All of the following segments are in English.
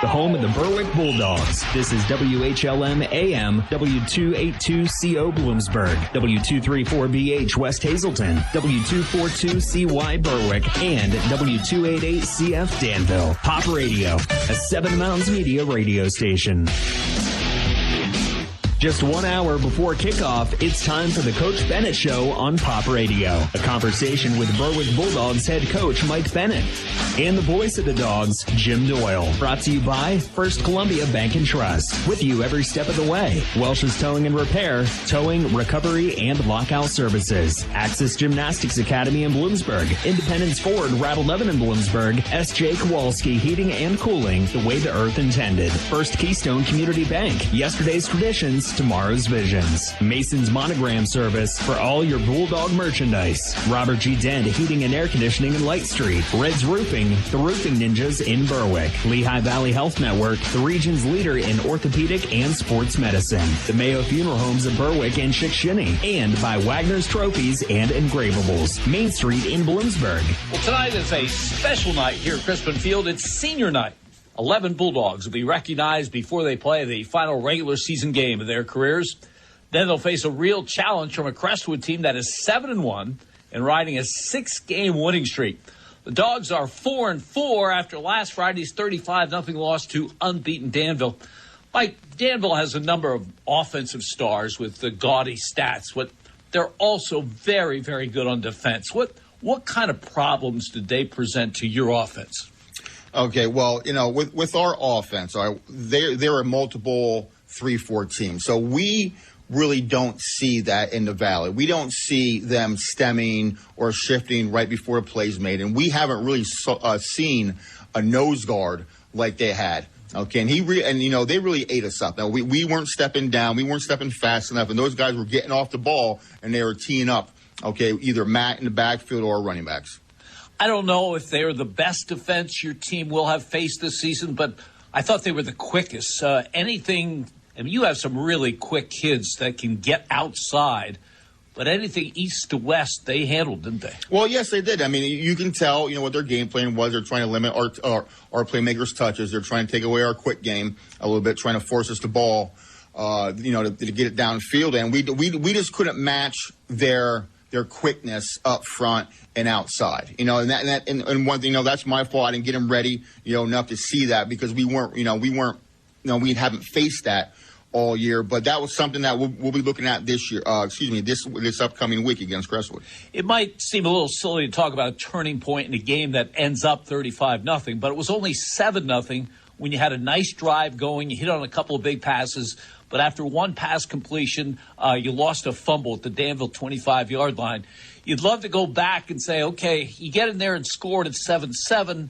the home of the Berwick Bulldogs. This is WHLM AM, W282CO Bloomsburg, W234BH West Hazelton, W242CY Berwick, and W288CF Danville. Pop Radio, a Seven Mountains Media radio station. Just 1 hour before kickoff, it's time for the Coach Bennett Show on Pop Radio. A conversation with Berwick Bulldogs head coach Mike Bennett and the voice of the Dogs, Jim Doyle. Brought to you by First Columbia Bank and Trust. With you every step of the way. Welsh's Towing and Repair, towing, recovery, and lockout services. Axis Gymnastics Academy in Bloomsburg. Independence Ford, Rattle 11 in Bloomsburg. S.J. Kowalski Heating and Cooling, the way the earth intended. First Keystone Community Bank. Yesterday's traditions, tomorrow's visions. Mason's Monogram Service for all your Bulldog merchandise. Robert G. Dent Heating and Air Conditioning in Light Street. Red's Roofing, the Roofing Ninjas in Berwick. Lehigh Valley Health Network, the region's leader in orthopedic and sports medicine. The Mayo Funeral Homes of Berwick and Chickashinny. And by Wagner's Trophies and Engravables. Main Street in Bloomsburg. Well, tonight is a special night here at Crispin Field. It's senior night. 11 Bulldogs will be recognized before they play the final regular season game of their careers. Then they'll face a real challenge from a Crestwood team that is 7-1 and riding a 6-game winning streak. The Dogs are 4-4 after last Friday's 35-0 loss to unbeaten Danville. Mike, Danville has a number of offensive stars with the gaudy stats, but they're also very, very good on defense. What kind of problems did they present to your offense? Okay, well, with our offense, there are multiple 3-4 teams. So we really don't see that in the Valley. We don't see them stemming or shifting right before the play's made. And we haven't really seen a nose guard like they had. Okay, and they really ate us up. Now, we weren't stepping down. We weren't stepping fast enough. And those guys were getting off the ball, and they were teeing up, okay, either Matt in the backfield or running backs. I don't know if they're the best defense your team will have faced this season, but I thought they were the quickest. You have some really quick kids that can get outside, but anything east to west, they handled, didn't they? Well, yes, they did. I mean, you can tell, what their game plan was. They're trying to limit our playmakers' touches. They're trying to take away our quick game a little bit, trying to force us to ball, to get it downfield. And we just couldn't match their quickness up front and outside, and one thing, that's my fault. I didn't get them ready, enough to see that because we haven't faced that all year. But that was something that we'll be looking at this year. This upcoming week against Crestwood. It might seem a little silly to talk about a turning point in a game that ends up 35-0, but it was only 7-0 when you had a nice drive going. You hit on a couple of big passes. But after one pass completion, you lost a fumble at the Danville 25-yard line. You'd love to go back and say, okay, you get in there and scored at 7-7.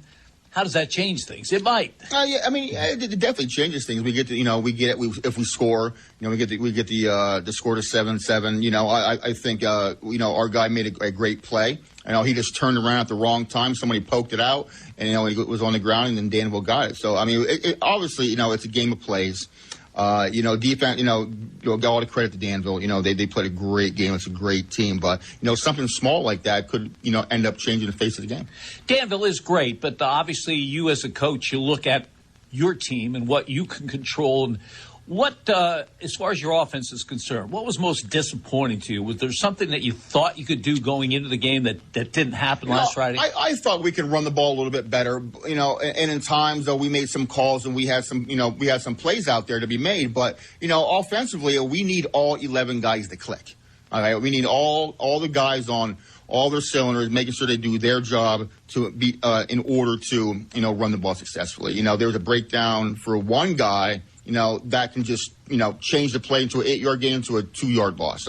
How does that change things? It might. It definitely changes things. We get to, if we score, we get the score to 7-7. I think, our guy made a great play. He just turned around at the wrong time. Somebody poked it out, and it was on the ground, and then Danville got it. So obviously, it's a game of plays. Defense, got all the credit to Danville. They played a great game. It's a great team. But, something small like that could, end up changing the face of the game. Danville is great, but obviously you as a coach, you look at your team and what you can control. And what, as far as your offense is concerned, what was most disappointing to you? Was there something that you thought you could do going into the game that didn't happen last Friday? I thought we could run the ball a little bit better, and in times, though, we made some calls and we had some plays out there to be made. But, offensively, we need all 11 guys to click. All right, we need all the guys on all their cylinders, making sure they do their job to be in order to, run the ball successfully. There was a breakdown for one guy, that can just, change the play into an 8-yard gain to a 2-yard loss.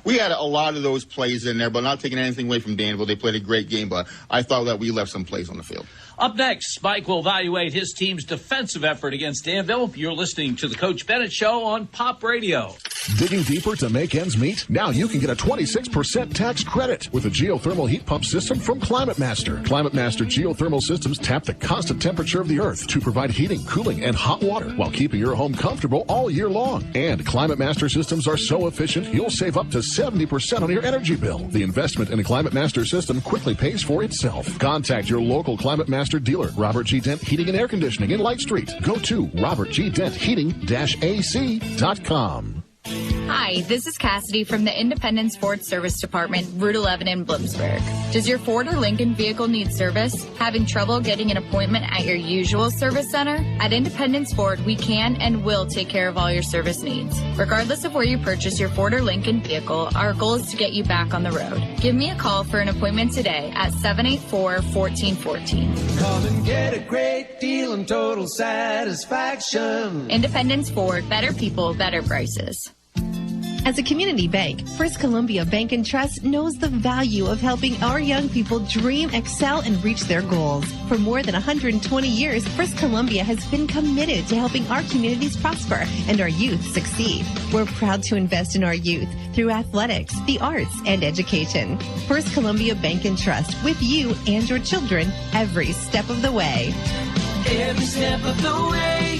We had a lot of those plays in there, but not taking anything away from Danville. They played a great game, but I thought that we left some plays on the field. Up next, Mike will evaluate his team's defensive effort against Danville. You're listening to the Coach Bennett Show on Pop Radio. Digging deeper to make ends meet? Now you can get a 26% tax credit with a geothermal heat pump system from Climate Master. Climate Master geothermal systems tap the constant temperature of the earth to provide heating, cooling, and hot water while keeping your home comfortable all year long. And Climate Master systems are so efficient, you'll save up to 70% on your energy bill. The investment in a Climate Master system quickly pays for itself. Contact your local Climate Master Master dealer, Robert G. Dent Heating and Air Conditioning in Light Street. Go to robertgdentheating-ac.com. Hi, this is Cassidy from the Independence Ford Service Department, Route 11 in Bloomsburg. Does your Ford or Lincoln vehicle need service? Having trouble getting an appointment at your usual service center? At Independence Ford, we can and will take care of all your service needs. Regardless of where you purchase your Ford or Lincoln vehicle, our goal is to get you back on the road. Give me a call for an appointment today at 784-1414. Come and get a great deal and total satisfaction. Independence Ford, better people, better prices. As a community bank, First Columbia Bank and Trust knows the value of helping our young people dream, excel, and reach their goals. For more than 120 years, First Columbia has been committed to helping our communities prosper and our youth succeed. We're proud to invest in our youth through athletics, the arts, and education. First Columbia Bank and Trust, with you and your children every step of the way. Every step of the way,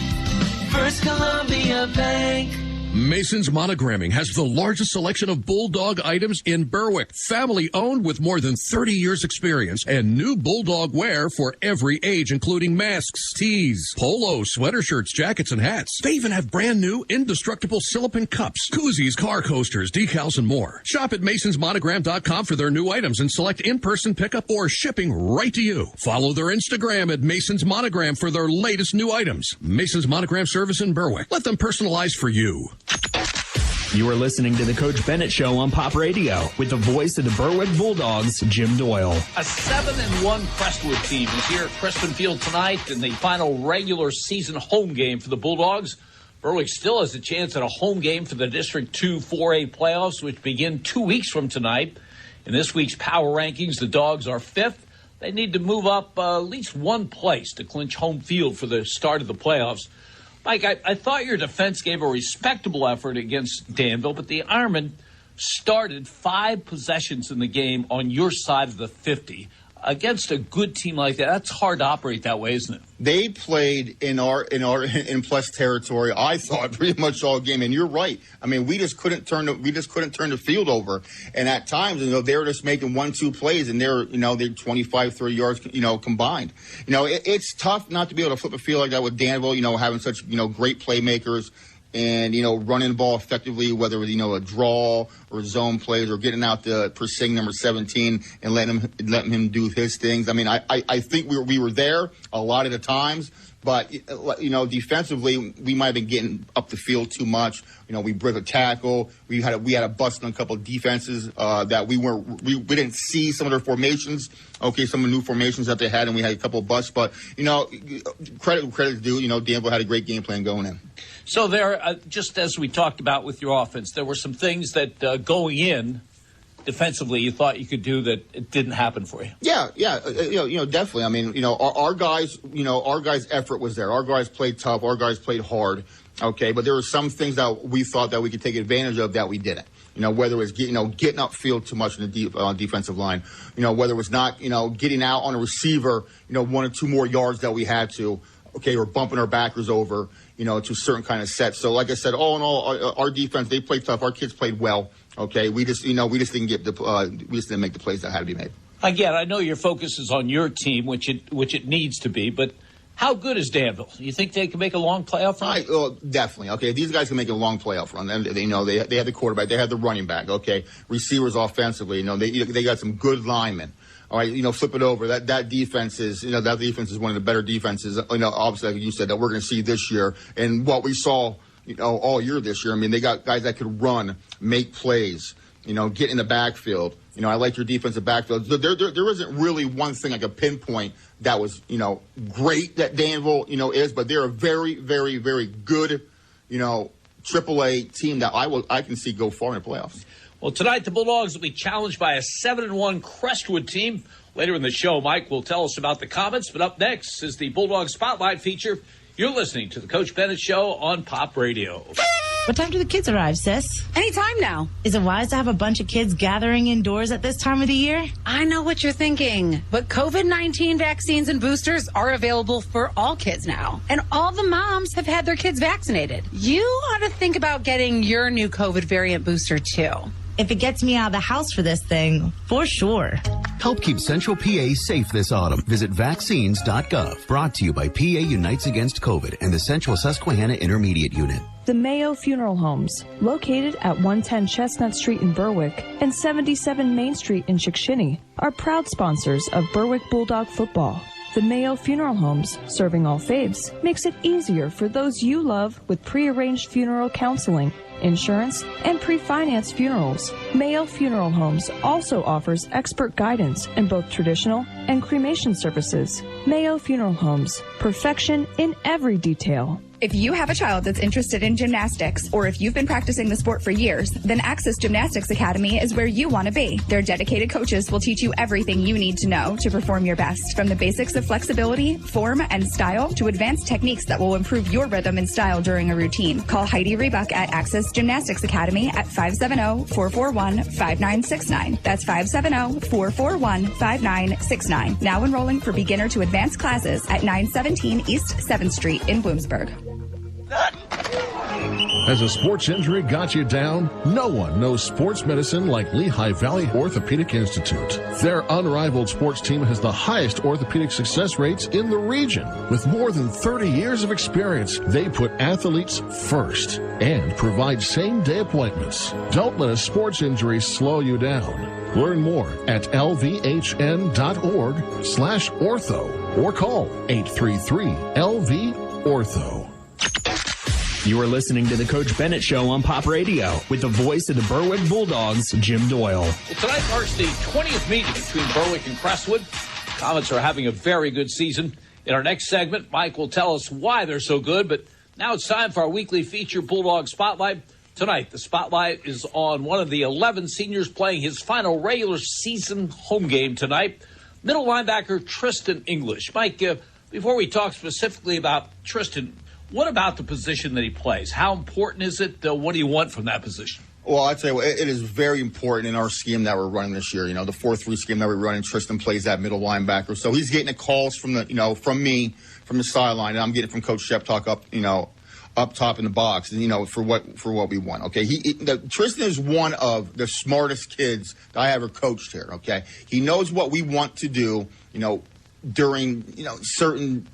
First Columbia Bank. Mason's Monogramming has the largest selection of Bulldog items in Berwick. Family owned with more than 30 years experience and new Bulldog wear for every age, including masks, tees, polos, sweater shirts, jackets, and hats. They even have brand new indestructible silicone cups, koozies, car coasters, decals, and more. Shop at masonsmonogram.com for their new items and select in-person pickup or shipping right to you. Follow their Instagram at Mason's Monogram for their latest new items. Mason's Monogram service in Berwick. Let them personalize for you. You are listening to the Coach Bennett Show on Pop Radio with the voice of the Berwick Bulldogs, Jim Doyle. A 7-1 Crestwood team is here at Crispin Field tonight in the final regular season home game for the Bulldogs. Berwick still has a chance at a home game for the District 2 4A playoffs, which begin 2 weeks from tonight. In this week's power rankings, the Dogs are 5th. They need to move up at least one place to clinch home field for the start of the playoffs. Mike, I thought your defense gave a respectable effort against Danville, but the Ironmen started 5 possessions in the game on your side of the 50. Against a good team like that, that's hard to operate that way, isn't it? They played in plus territory, I thought, pretty much all game. And you're right. I mean, we just couldn't turn the field over. And at times, they were just making 1-2 plays, and they're 25, 30 yards, combined. It's tough not to be able to flip a field like that with Danville, having such, great playmakers. And, running the ball effectively, whether it was, a draw or zone plays or getting out the Persing number 17 and letting him do his things. I mean, I think we were there a lot of the times, but, defensively, we might have been getting up the field too much. We broke a tackle. We had a bust on a couple of defenses that we didn't see some of their formations. Okay, some of the new formations that they had, and we had a couple of busts. But, credit due. Danville had a great game plan going in. So there, just as we talked about with your offense, there were some things that going in defensively you thought you could do that it didn't happen for you. Yeah, definitely. I mean, our guys' effort was there. Our guys played tough. Our guys played hard. Okay, but there were some things that we thought that we could take advantage of that we didn't. Whether it was getting upfield too much in the defensive line, whether it was not getting out on a receiver 1 or 2 more yards that we had to. Okay, or bumping our backers over, to certain kind of sets. So, like I said, all in all, our defense, they played tough. Our kids played well. Okay, we just didn't make the plays that had to be made. Again, I know your focus is on your team, which it needs to be, but how good is Danville? You think they can make a long playoff run? Definitely. Okay, these guys can make a long playoff run. And they had the quarterback, they had the running back. Okay, receivers offensively, they got some good linemen. All right, flip it over. That defense is, that defense is one of the better defenses. Obviously, like you said, that we're going to see this year, and what we saw, all year this year. I mean, they got guys that could run, make plays, get in the backfield. I like your defensive backfield. There isn't really one thing like a pinpoint that was, great that Danville, is, but they're a very, very, very good, AAA team that I can see go far in the playoffs. Well, tonight the Bulldogs will be challenged by a 7-1 Crestwood team. Later in the show, Mike will tell us about the Comets. But up next is the Bulldog Spotlight feature. You're listening to the Coach Bennett Show on Pop Radio. What time do the kids arrive, sis? Anytime now. Is it wise to have a bunch of kids gathering indoors at this time of the year? I know what you're thinking, but COVID-19 vaccines and boosters are available for all kids now. And all the moms have had their kids vaccinated. You ought to think about getting your new COVID variant booster, too. if it gets me out of the house for this thing, for sure. Help keep Central PA safe this autumn. Visit vaccines.gov. Brought to you by PA Unites Against COVID and the Central Susquehanna Intermediate Unit. The Mayo Funeral Homes, located at 110 Chestnut Street in Berwick and 77 Main Street in Chickashinny, are proud sponsors of Berwick Bulldog football. The Mayo Funeral Homes, serving all faiths, makes it easier for those you love with pre-arranged funeral counseling, insurance, and pre-financed funerals. Mayo Funeral Homes also offers expert guidance in both traditional and cremation services. Mayo Funeral Homes, perfection in every detail. If you have a child that's interested in gymnastics, or if you've been practicing the sport for years, then Access Gymnastics Academy is where you want to be. Their dedicated coaches will teach you everything you need to know to perform your best, from the basics of flexibility, form, and style to advanced techniques that will improve your rhythm and style during a routine. Call Heidi Rebuck at Access Gymnastics Academy at 570-441-5969. That's 570-441-5969. Now enrolling for beginner to advanced classes at 917 East 7th Street in Bloomsburg. Has a sports injury got you down? No one knows sports medicine like Lehigh Valley Orthopedic Institute. Their unrivaled sports team has the highest orthopedic success rates in the region. With more than 30 years of experience, they put athletes first and provide same-day appointments. Don't let a sports injury slow you down. Learn more at lvhn.org/ortho or call 833-LV-ORTHO. You are listening to the Coach Bennett Show on Pop Radio with the voice of the Berwick Bulldogs, Jim Doyle. Well, tonight marks the 20th meeting between Berwick and Crestwood. Comets are having a very good season. In our next segment, Mike will tell us why they're so good, but now it's time for our weekly feature, Bulldog Spotlight. Tonight, the spotlight is on one of the 11 seniors playing his final regular season home game tonight, middle linebacker Tristan English. Mike, before we talk specifically about Tristan, what about the position that he plays? How important is it? What do you want from that position? Well, I'd say it is very important in our scheme that we're running this year. You know, the 4-3 scheme that we're running, Tristan plays that middle linebacker. So he's getting the calls from from me, from the sideline, and I'm getting from Coach Sheptalk up, up top in the box, and for what we want. Okay, Tristan is one of the smartest kids that I ever coached here. Okay, he knows what we want to do. During certain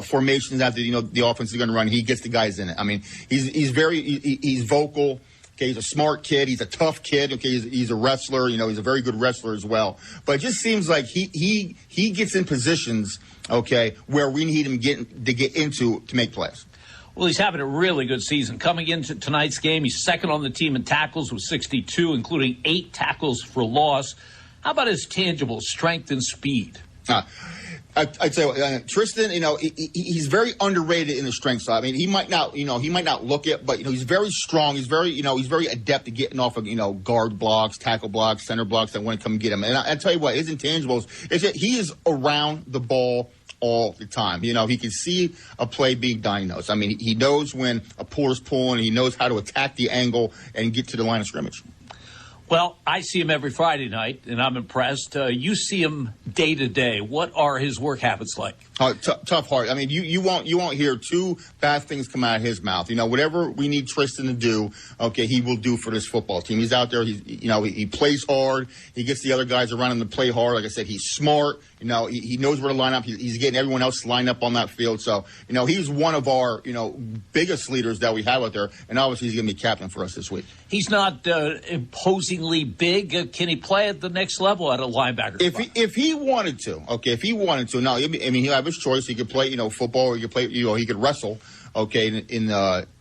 formations that the offense is going to run, he gets the guys in it. I mean, he's vocal. Okay, he's a smart kid. He's a tough kid. Okay, he's a wrestler. He's a very good wrestler as well. But it just seems like he gets in positions, okay, where we need him to get into to make plays. Well, he's having a really good season. Coming into tonight's game, he's second on the team in tackles with 62, including 8 tackles for loss. How about his tangible strength and speed? I'd say Tristan, he's very underrated in the strength side. I mean, he might not look it, but he's very strong. He's very adept at getting off of guard blocks, tackle blocks, center blocks that want to come get him. And I tell you what, his intangibles is that he is around the ball all the time. He can see a play being diagnosed. I mean, he knows when a puller's pulling. He knows how to attack the angle and get to the line of scrimmage. Well, I see him every Friday night, and I'm impressed. You see him day to day. What are his work habits like? Tough heart. I mean, you won't hear two bad things come out of his mouth. Whatever we need Tristan to do, okay, he will do for this football team. He's out there. He plays hard. He gets the other guys around him to play hard. Like I said, he's smart. He knows where to line up. He's getting everyone else lined up on that field. So, he's one of our, biggest leaders that we have out there. And obviously he's going to be captain for us this week. He's not imposingly big. Can he play at the next level at a linebacker spot? If he wanted to, okay, no, he'll have his choice. He could play, football, or he could play, he could wrestle, okay, in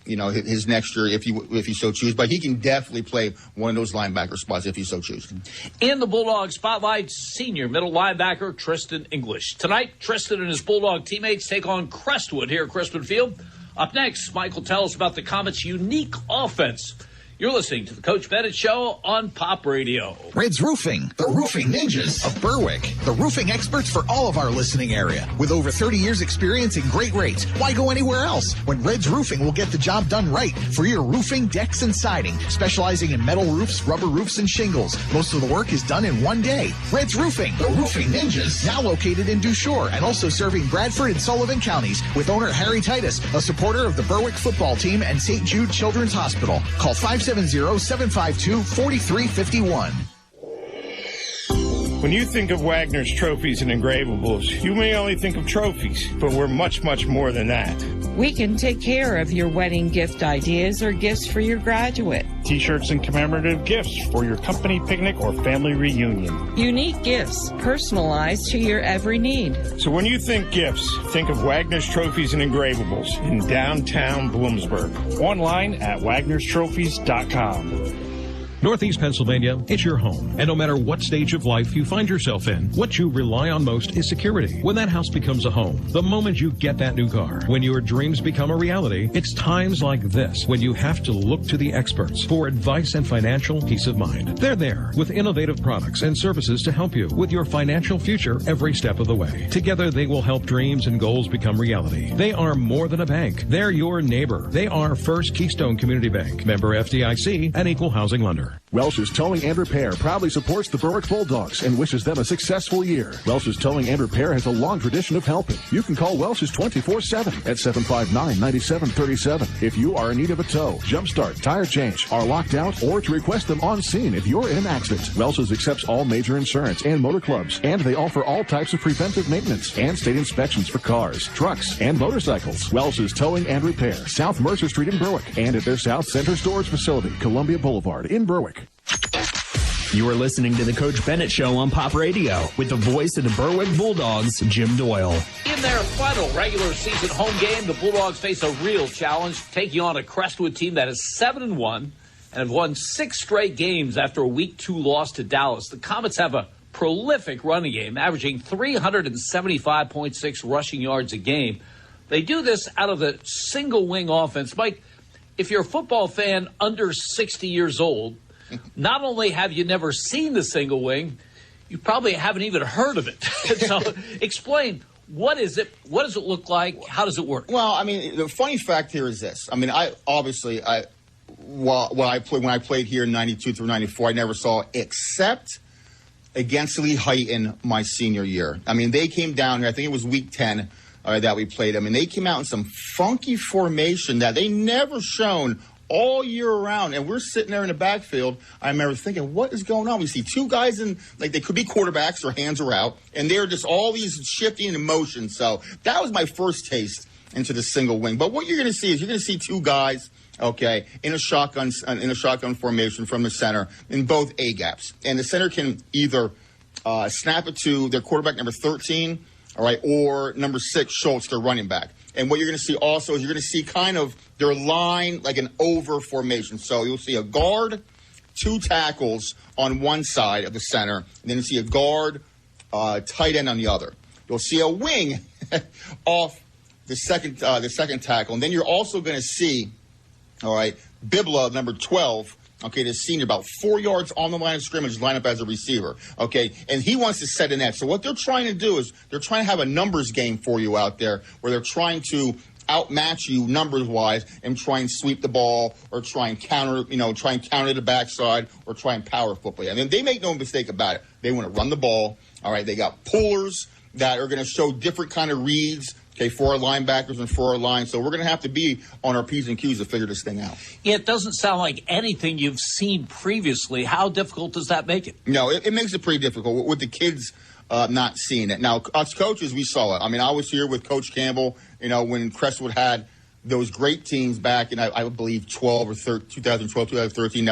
his next year if he so chooses. But he can definitely play one of those linebacker spots if he so chooses. In the Bulldog Spotlight, senior middle linebacker Tristan English. Tonight, Tristan and his Bulldog teammates take on Crestwood here at Crispin Field. Up next, Mike will tell us about the Comets' unique offense. You're listening to the Coach Bennett Show on Pop Radio. Red's Roofing, the roofing ninjas of Berwick. The roofing experts for all of our listening area. With over 30 years experience and great rates, why go anywhere else when Red's Roofing will get the job done right for your roofing, decks, and siding. Specializing in metal roofs, rubber roofs, and shingles. Most of the work is done in one day. Red's Roofing, the roofing ninjas. Now located in Dushore and also serving Bradford and Sullivan counties with owner Harry Titus, a supporter of the Berwick football team and St. Jude Children's Hospital. Call 570 570-752-4351. When you think of Wagner's Trophies and Engravables, you may only think of trophies, but we're much, much more than that. We can take care of your wedding gift ideas or gifts for your graduate. T-shirts and commemorative gifts for your company picnic or family reunion. Unique gifts, personalized to your every need. So when you think gifts, think of Wagner's Trophies and Engravables in downtown Bloomsburg. Online at wagnerstrophies.com. Northeast Pennsylvania, it's your home. And no matter what stage of life you find yourself in, what you rely on most is security. When that house becomes a home, the moment you get that new car, when your dreams become a reality, it's times like this when you have to look to the experts for advice and financial peace of mind. They're there with innovative products and services to help you with your financial future every step of the way. Together, they will help dreams and goals become reality. They are more than a bank. They're your neighbor. They are First Keystone Community Bank, member FDIC, and equal housing lender. Welch's Towing and Repair proudly supports the Berwick Bulldogs and wishes them a successful year. Welch's Towing and Repair has a long tradition of helping. You can call Welch's 24/7 at 759-9737 if you are in need of a tow, jump start, tire change, are locked out, or to request them on scene if you're in an accident. Welch's accepts all major insurance and motor clubs, and they offer all types of preventive maintenance and state inspections for cars, trucks, and motorcycles. Welch's Towing and Repair, South Mercer Street in Berwick, and at their South Center Storage Facility, Columbia Boulevard in Berwick. You are listening to the Coach Bennett Show on Pop Radio with the voice of the Berwick Bulldogs, Jim Doyle. In their final regular season home game, the Bulldogs face a real challenge, taking on a Crestwood team that is 7-1 and have won 6 straight games after a Week 2 loss to Dallas. The Comets have a prolific running game, averaging 375.6 rushing yards a game. They do this out of the single wing offense. Mike, if you're a football fan under 60 years old, not only have you never seen the single wing, you probably haven't even heard of it. So explain, what is it? What does it look like? How does it work? Well, I mean, the funny fact here is this. I mean, when I played here in 92 through 94, I never saw it except against Lee Heighton my senior year. I mean, they came down here. I think it was week 10 that we played them, and they came out in some funky formation that they never shown all year round, and we're sitting there in the backfield. I remember thinking, what is going on? We see two guys in, like, they could be quarterbacks, their hands are out, and they're just all these shifting in motion. So that was my first taste into the single wing. But what you're going to see is you're going to see two guys, okay, in a shotgun formation from the center in both A gaps, and the center can either snap it to their quarterback number 13, all right, or number 6, Schultz, their running back. And what you're going to see also is you're going to see kind of their line like an over formation. So you'll see a guard, 2 tackles on one side of the center, and then you'll see a guard, tight end on the other. You'll see a wing off the second tackle. And then you're also going to see, all right, Bibla, number 12, okay, the senior, about 4 yards on the line of scrimmage, line up as a receiver, okay? And he wants to set an edge. So what they're trying to do is they're trying to have a numbers game for you out there where they're trying to outmatch you numbers-wise and try and sweep the ball or try and counter the backside or try and power football. I mean, they make no mistake about it. They want to run the ball, all right? They got pullers that are going to show different kind of reads, okay, for our linebackers and for our line. So we're going to have to be on our P's and Q's to figure this thing out. Yeah, it doesn't sound like anything you've seen previously. How difficult does that make it? No, it makes it pretty difficult with the kids not seeing it. Now, us coaches, we saw it. I mean, I was here with Coach Campbell, when Crestwood had those great teams back in, I believe, 2012, 2013,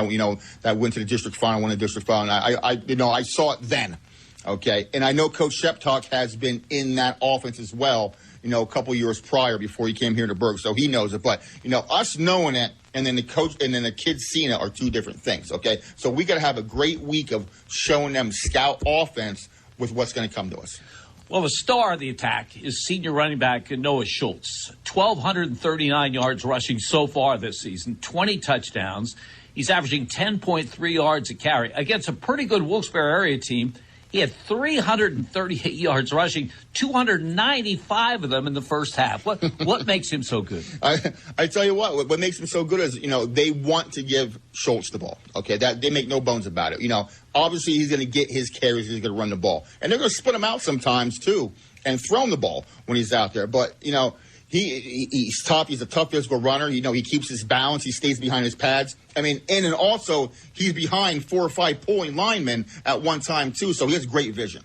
that went to the district final, won the district final. I saw it then, okay? And I know Coach Sheptalk has been in that offense as well, a couple years prior before he came here to Berg, so he knows it. But, us knowing it and then the coach and then the kids seeing it are two different things, okay? So we got to have a great week of showing them scout offense with what's going to come to us. Well, the star of the attack is senior running back Noah Schultz. 1,239 yards rushing so far this season, 20 touchdowns. He's averaging 10.3 yards a carry against a pretty good Wilkes-Barre area team. He had 338 yards rushing, 295 of them in the first half. What makes him so good? I tell you what makes him so good is, they want to give Schultz the ball. Okay, that they make no bones about it. Obviously he's going to get his carries, he's going to run the ball. And they're going to split him out sometimes too and throw him the ball when he's out there. But, He's tough. He's a tough physical runner. You know, he keeps his balance. He stays behind his pads. I mean, and also he's behind 4 or 5 pulling linemen at one time, too, so he has great vision.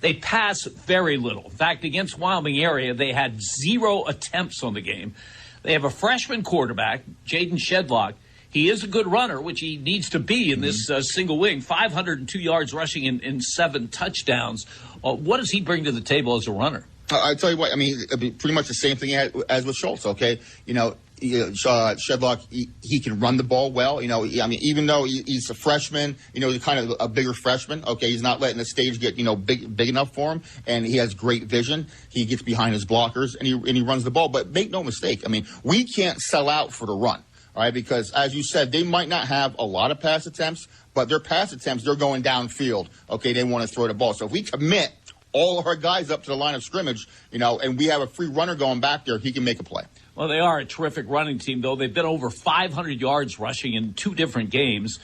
They pass very little. In fact, against Wyoming area, they had 0 attempts on the game. They have a freshman quarterback, Jaden Shedlock. He is a good runner, which he needs to be in this single wing. 502 yards rushing in 7 touchdowns. What does he bring to the table as a runner? I tell you what, I mean, pretty much the same thing as with Schultz, okay? You know, Shedlock, he can run the ball well. You know, I mean, even though he's a freshman, you know, he's kind of a bigger freshman. Okay, he's not letting the stage get, you know, big enough for him, and he has great vision. He gets behind his blockers, and he runs the ball. But make no mistake, I mean, we can't sell out for the run, all right? Because as you said, they might not have a lot of pass attempts, but their pass attempts, they're going downfield. Okay, they want to throw the ball. So if we commit all of our guys up to the line of scrimmage, you know, and we have a free runner going back there, he can make a play. Well, they are a terrific running team, though. They've been over 500 yards rushing in 2 different games.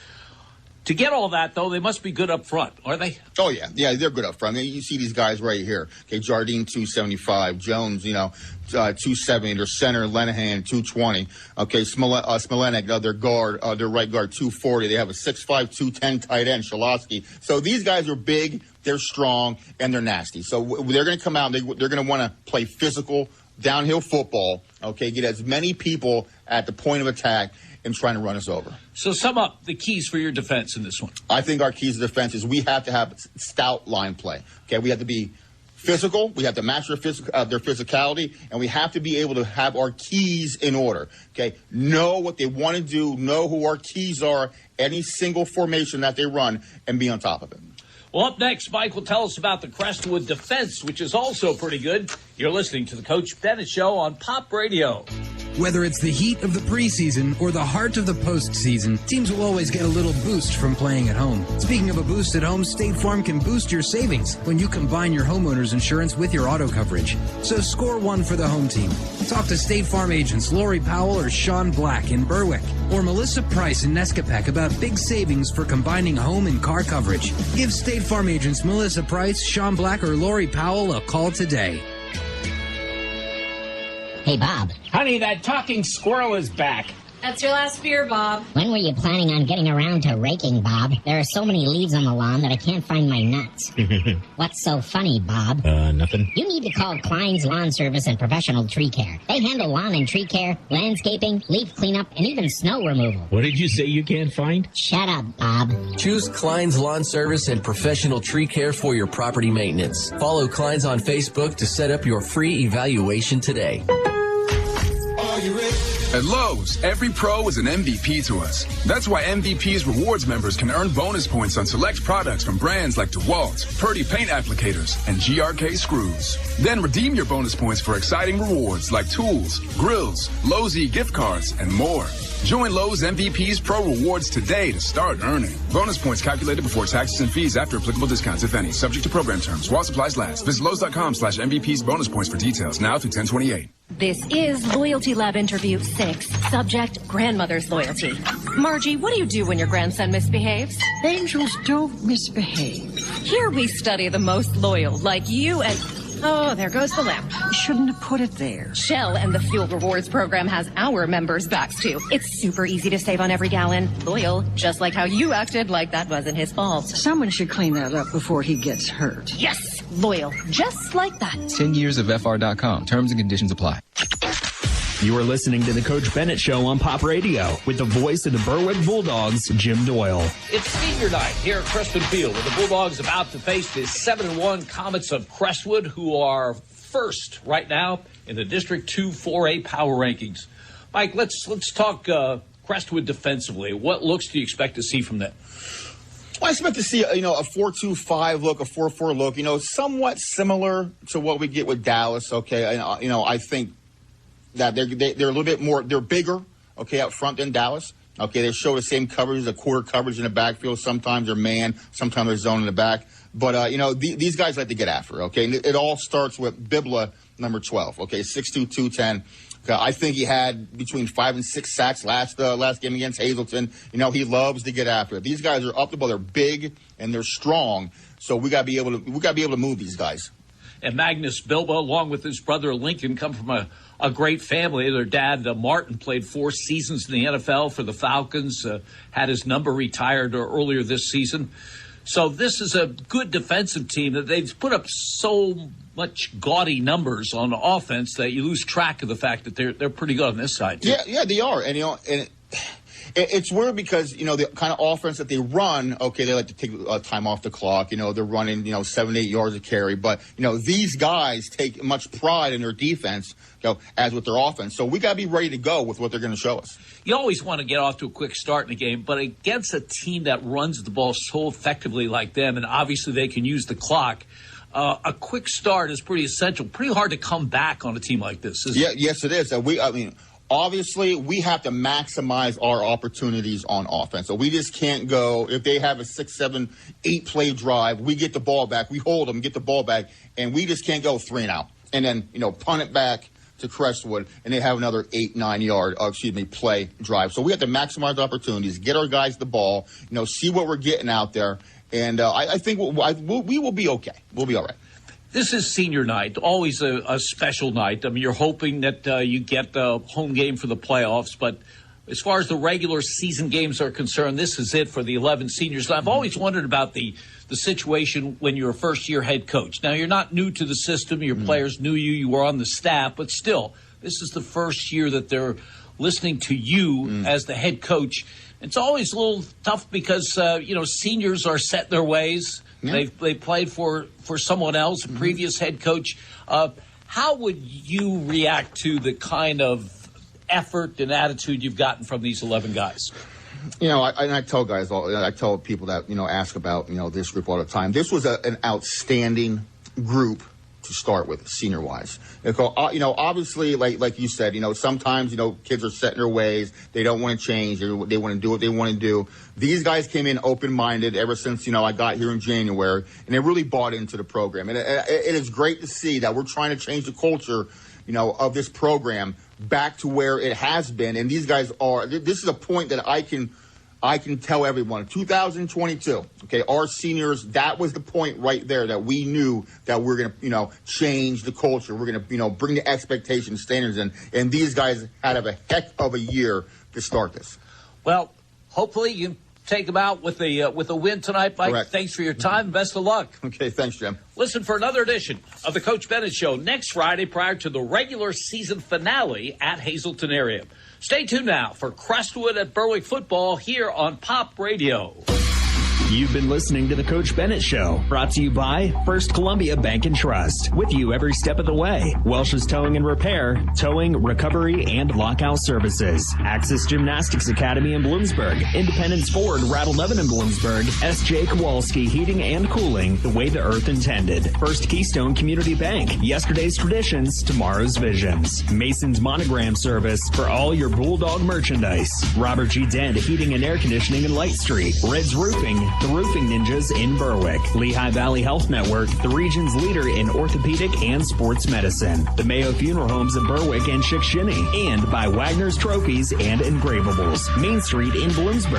To get all that, though, they must be good up front, are they? Oh, yeah. Yeah, they're good up front. I mean, you see these guys right here. Okay, Jardine, 275. Jones, you know, 270. Their center, Lenahan, 220. Okay, Smolenek, their guard, their right guard, 240. They have a 6'5", 210 tight end, Shalosky. So these guys are big, they're strong, and they're nasty. So they're going to come out, they're going to want to play physical, downhill football, okay, get as many people at the point of attack and trying to run us over. So sum up the keys for your defense in this one. I think our keys to defense is we have to have stout line play. Okay, we have to be physical. We have to match their physicality, and we have to be able to have our keys in order. Okay, know what they want to do, know who our keys are, any single formation that they run, and be on top of it. Well, up next, Mike will tell us about the Crestwood defense, which is also pretty good. You're listening to the Coach Bennett Show on Pop Radio. Whether it's the heat of the preseason or the heart of the postseason, teams will always get a little boost from playing at home. Speaking of a boost at home, State Farm can boost your savings when you combine your homeowner's insurance with your auto coverage. So score one for the home team. Talk to State Farm agents Lori Powell or Sean Black in Berwick, or Melissa Price in Nescapec about big savings for combining home and car coverage. Give State Farm agents Melissa Price, Sean Black, or Lori Powell a call today. Hey, Bob. Honey, that talking squirrel is back. That's your last beer, Bob. When were you planning on getting around to raking, Bob? There are so many leaves on the lawn that I can't find my nuts. What's so funny, Bob? Nothing. You need to call Klein's Lawn Service and Professional Tree Care. They handle lawn and tree care, landscaping, leaf cleanup, and even snow removal. What did you say you can't find? Shut up, Bob. Choose Klein's Lawn Service and Professional Tree Care for your property maintenance. Follow Klein's on Facebook to set up your free evaluation today. At Lowe's, every pro is an MVP to us. That's why MVP's rewards members can earn bonus points on select products from brands like DeWalt, Purdy paint applicators, and GRK screws. Then redeem your bonus points for exciting rewards like tools, grills, Lowe's gift cards, and more. Join Lowe's MVP's Pro Rewards today to start earning. Bonus points calculated before taxes and fees after applicable discounts, if any. Subject to program terms. While supplies last. Visit Lowe's.com/MVP's bonus points for details. Now through 10/28. This is Loyalty Lab Interview 6. Subject, grandmother's loyalty. Margie, what do you do when your grandson misbehaves? Angels don't misbehave. Here we study the most loyal, like you and... Oh, there goes the lamp. You shouldn't have put it there. Shell and the Fuel Rewards program has our members' backs, too. It's super easy to save on every gallon. Loyal, just like how you acted like that wasn't his fault. Someone should clean that up before he gets hurt. Yes, loyal, just like that. 10 years of FR.com. Terms and conditions apply. You are listening to the Coach Bennett Show on Pop Radio with the voice of the Berwick Bulldogs, Jim Doyle. It's senior night here at Crestwood Field, with the Bulldogs about to face the 7-1 Comets of Crestwood, who are first right now in the District 2 4A power rankings. Mike, let's talk Crestwood defensively. What looks do you expect to see from them? Well, I expect to see, a 4-2-5 look, a 4-4 look, somewhat similar to what we get with Dallas. Okay, I think that they're a little bit more, they're bigger, okay, up front than Dallas. Okay, they show the same coverage, a quarter coverage in the backfield. Sometimes they're man, sometimes they're zone in the back. But, these guys like to get after, okay? And it all starts with Bibla, number 12, okay, 6'2", 210. I think he had between 5 and 6 sacks last game against Hazleton. He loves to get after it. These guys are up the ball. They're big and they're strong. So we got to be able to move these guys. And Magnus Bilba, along with his brother Lincoln, come from a a great family. Their dad, Martin, played 4 seasons in the NFL for the Falcons, had his number retired earlier this season. So this is a good defensive team that they've put up so much gaudy numbers on offense that you lose track of the fact that they're pretty good on this side, too. Yeah, they are. And, it's weird because, the kind of offense that they run, okay, they like to take time off the clock. They're running, 7 to 8 yards a carry. But, these guys take much pride in their defense, as with their offense. So we got to be ready to go with what they're going to show us. You always want to get off to a quick start in a game, but against a team that runs the ball so effectively like them, and obviously they can use the clock, a quick start is pretty essential. Pretty hard to come back on a team like this, isn't it? Yes, it is. Obviously, we have to maximize our opportunities on offense. So we just can't go, if they have a 6, 7, 8 play drive, we get the ball back, we hold them, get the ball back, and we just can't go 3 and out. And then, punt it back to Crestwood, and they have another 8, 9 yard, play drive. So we have to maximize opportunities, get our guys the ball, see what we're getting out there. And I think we will be okay. We'll be all right. This is senior night, always a special night. I mean, you're hoping that you get the home game for the playoffs, but as far as the regular season games are concerned, this is it for the 11 seniors. And I've always wondered about the situation when you're a first-year head coach. Now, you're not new to the system. Your players knew you. You were on the staff. But still, this is the first year that they're listening to you as the head coach. It's always a little tough because, seniors are set in their ways. Yeah. They played for someone else, a previous head coach. How would you react to the kind of effort and attitude you've gotten from these 11 guys? I tell guys, I tell people that, ask about, this group all the time. This was an outstanding group to start with, senior-wise. Obviously, like you said, sometimes, kids are set in their ways. They don't want to change. They want to do what they want to do. These guys came in open-minded ever since, I got here in January, and they really bought into the program. And it is great to see that we're trying to change the culture, of this program back to where it has been. And these guys this is a point that I can tell everyone. 2022, okay, our seniors, that was the point right there that we knew that we're going to, change the culture. We're going to, bring the expectations, standards in. And these guys had a heck of a year to start this. Well, hopefully you take them out with a win tonight, Mike. Correct. Thanks for your time. Best of luck. Okay, thanks, Jim. Listen for another edition of the Coach Bennett Show next Friday prior to the regular season finale at Hazleton area. Stay tuned now for Crestwood at Berwick football here on Pop Radio. You've been listening to the Coach Bennett Show, brought to you by First Columbia Bank and Trust. With you every step of the way. Welsh's Towing and Repair, towing, recovery, and lockout services. Axis Gymnastics Academy in Bloomsburg. Independence Ford, Rattle 11 in Bloomsburg. S.J. Kowalski Heating and Cooling, the way the earth intended. First Keystone Community Bank. Yesterday's traditions, tomorrow's visions. Mason's Monogram Service for all your Bulldog merchandise. Robert G. Dent Heating and Air Conditioning in Light Street. Red's Roofing, the Roofing Ninjas in Berwick. Lehigh Valley Health Network, the region's leader in orthopedic and sports medicine. The Mayo Funeral Homes of Berwick and Chickshinny. And by Wagner's Trophies and Engravables. Main Street in Bloomsburg.